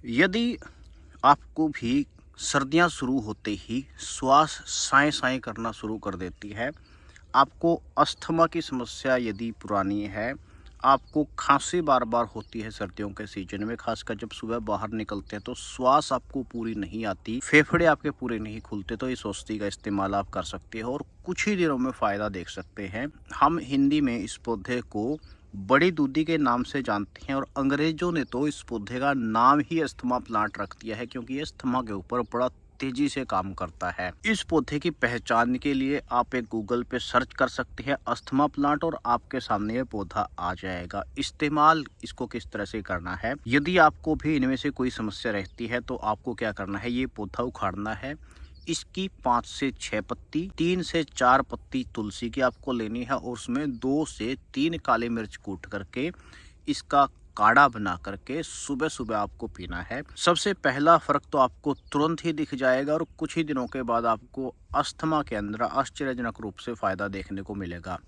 यदि आपको भी सर्दियां शुरू होते ही श्वास साए साए करना शुरू कर देती है, आपको अस्थमा की समस्या यदि पुरानी है, आपको खांसी बार बार होती है सर्दियों के सीजन में, खासकर जब सुबह बाहर निकलते हैं तो श्वास आपको पूरी नहीं आती, फेफड़े आपके पूरे नहीं खुलते, तो इस औषधि का इस्तेमाल आप कर सकते हो और कुछ ही दिनों में फ़ायदा देख सकते हैं। हम हिंदी में इस पौधे को बड़ी दूधी के नाम से जानते हैं और अंग्रेजों ने तो इस पौधे का नाम ही अस्थमा प्लांट रख दिया है, क्योंकि ये अस्थमा के ऊपर बड़ा तेजी से काम करता है। इस पौधे की पहचान के लिए आप एक गूगल पे सर्च कर सकते हैं अस्थमा प्लांट और आपके सामने ये पौधा आ जाएगा। इस्तेमाल इसको किस तरह से करना है, यदि आपको भी इनमें से कोई समस्या रहती है तो आपको क्या करना है, ये पौधा उखाड़ना है। इसकी 5 से 6 पत्ती, 3 से 4 पत्ती तुलसी की आपको लेनी है और उसमें 2 से 3 काली मिर्च कूट करके इसका काढ़ा बना करके सुबह सुबह आपको पीना है। सबसे पहला फर्क तो आपको तुरंत ही दिख जाएगा और कुछ ही दिनों के बाद आपको अस्थमा के अंदर आश्चर्यजनक रूप से फायदा देखने को मिलेगा।